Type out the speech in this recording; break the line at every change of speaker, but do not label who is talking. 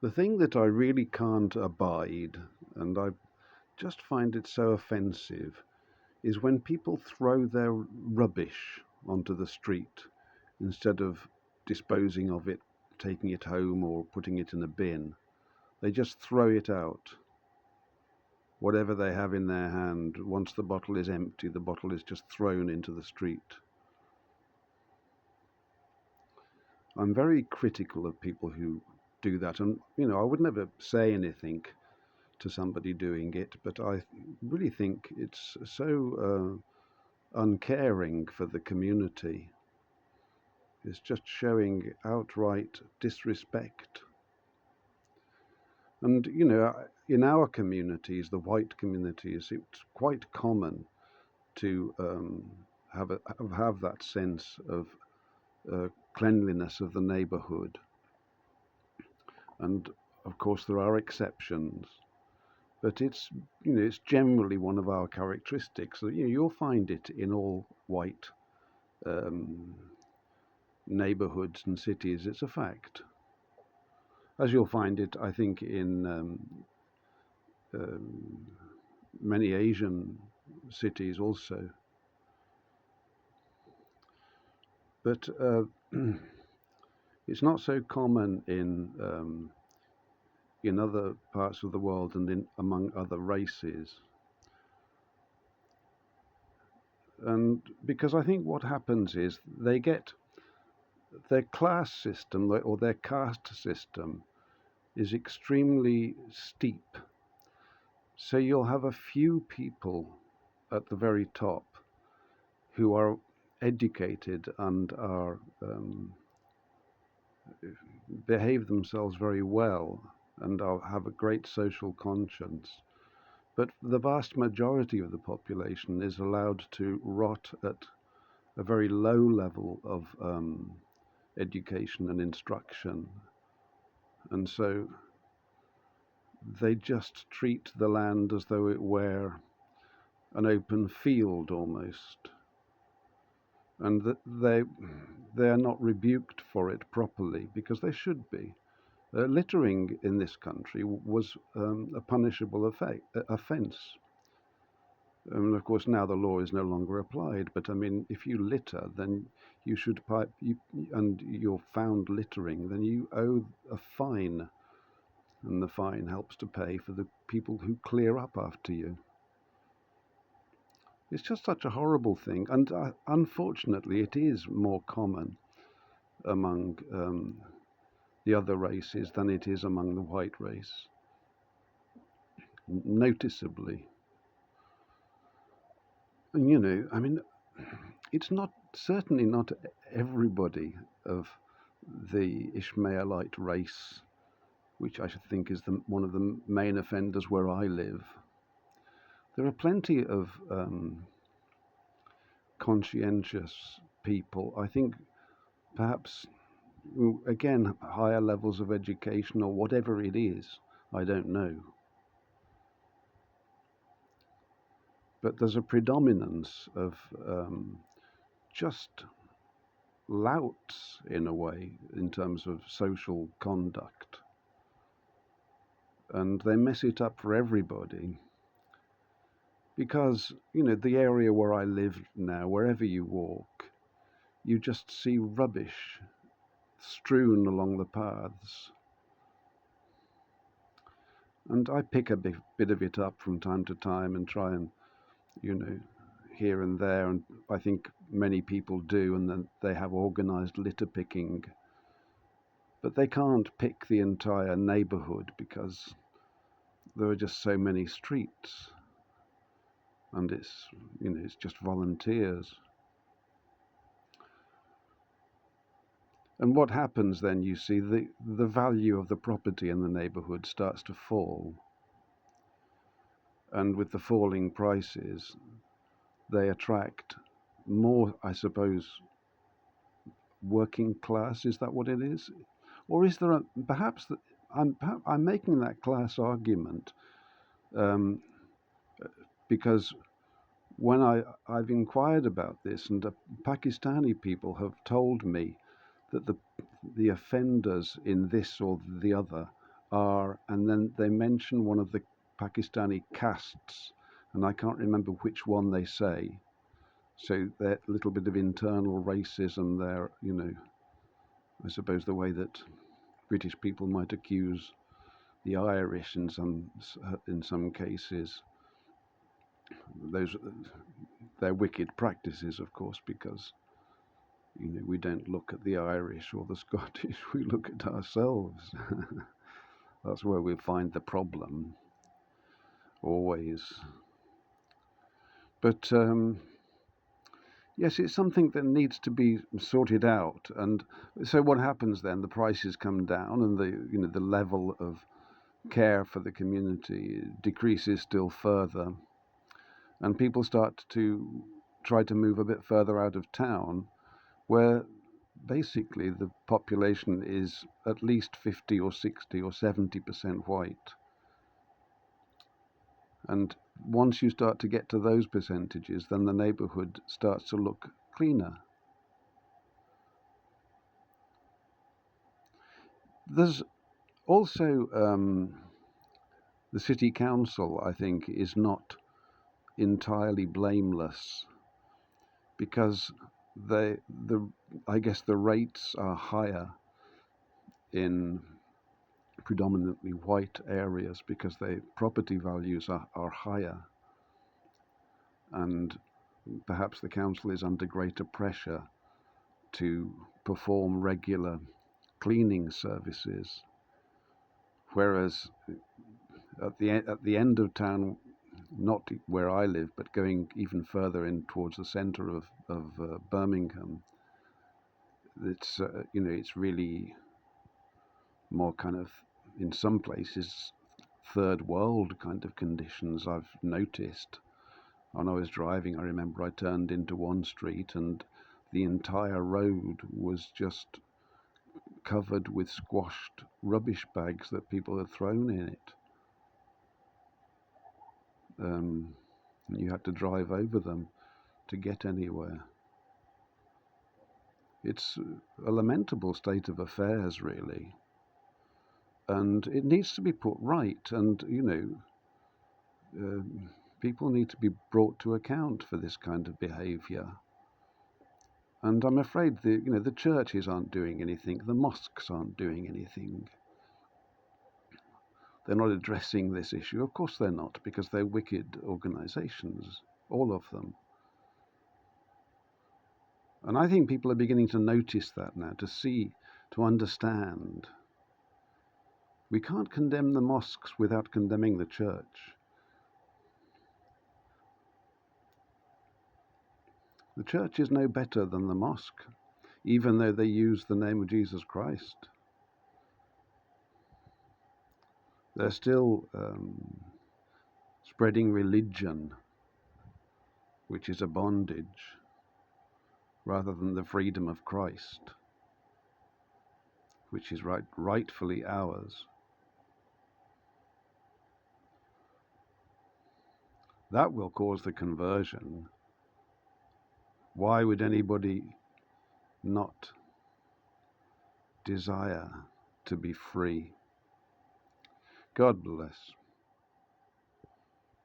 The thing that I really can't abide, and I just find it so offensive, is when people throw their rubbish onto the street instead of disposing of it, taking it home or putting it in a bin. They just throw it out. Whatever they have in their hand, once the bottle is empty, the bottle is just thrown into the street. I'm very critical of people who do that, and I would never say anything to somebody doing it, but I really think it's so uncaring for the community. It's just showing outright disrespect. And in our communities, the white communities, it's quite common to have that sense of cleanliness of the neighbourhood. And of course, there are exceptions, but it's generally one of our characteristics. So, you'll find it in all white um, neighbourhoods and cities. It's a fact, as you'll find it, I think, in um, many Asian cities also. But it's not so common in other parts of the world and among other races. And because I think what happens is they get their class system or their caste system is extremely steep. So you'll have a few people at the very top who are educated and are behave themselves very well and have a great social conscience. But the vast majority of the population is allowed to rot at a very low level of education and instruction. And so they just treat the land as though it were an open field almost. And that they are not rebuked for it properly, because they should be. Littering in this country was a punishable offence. And of course, now the law is no longer applied. But I mean, if you litter, then you should and you're found littering, then you owe a fine, and the fine helps to pay for the people who clear up after you. It's just such a horrible thing, and unfortunately, it is more common among the other races than it is among the white race, noticeably. And I mean, it's certainly not everybody of the Ishmaelite race, which I should think is one of the main offenders where I live. There are plenty of conscientious people. I think perhaps, again, higher levels of education or whatever it is, I don't know. But there's a predominance of just louts, in a way, in terms of social conduct. And they mess it up for everybody. Because, the area where I live now, wherever you walk, you just see rubbish strewn along the paths. And I pick a bit of it up from time to time and try and, here and there, and I think many people do, and then they have organised litter picking. But they can't pick the entire neighbourhood because there are just so many streets. And it's just volunteers. And what happens then, you see, the value of the property in the neighbourhood starts to fall. And with the falling prices, they attract more, I suppose, working class. Is that what it is? Or is there perhaps I'm making that class argument because when I've inquired about this, and Pakistani people have told me that the offenders in this or the other are, and then they mention one of the Pakistani castes, and I can't remember which one they say. So there's a little bit of internal racism there, I suppose the way that British people might accuse the Irish in some cases. Those they're wicked practices, of course, because we don't look at the Irish or the Scottish, we look at ourselves. That's where we find the problem, always. But yes, it's something that needs to be sorted out. And so what happens then? The prices come down, and the level of care for the community decreases still further, and people start to try to move a bit further out of town, where basically the population is at least 50 or 60 or 70% white. And once you start to get to those percentages, then the neighborhood starts to look cleaner. There's also the city council, I think, is not entirely blameless, because I guess the rates are higher in predominantly white areas because the property values are higher, and perhaps the council is under greater pressure to perform regular cleaning services, whereas at the end of town, not where I live, but going even further in towards the centre of Birmingham, it's it's really more kind of, in some places, third world kind of conditions. I've noticed when I was driving. I remember I turned into one street and the entire road was just covered with squashed rubbish bags that people had thrown in it. You had to drive over them to get anywhere. It's a lamentable state of affairs, really, and it needs to be put right. And people need to be brought to account for this kind of behaviour. And I'm afraid the churches aren't doing anything, the mosques aren't doing anything. They're not addressing this issue. Of course they're not, because they're wicked organisations, all of them. And I think people are beginning to notice that now, to understand. We can't condemn the mosques without condemning the church. The church is no better than the mosque, even though they use the name of Jesus Christ. They're still spreading religion, which is a bondage, rather than the freedom of Christ, which is rightfully ours. That will cause the conversion. Why would anybody not desire to be free? God bless.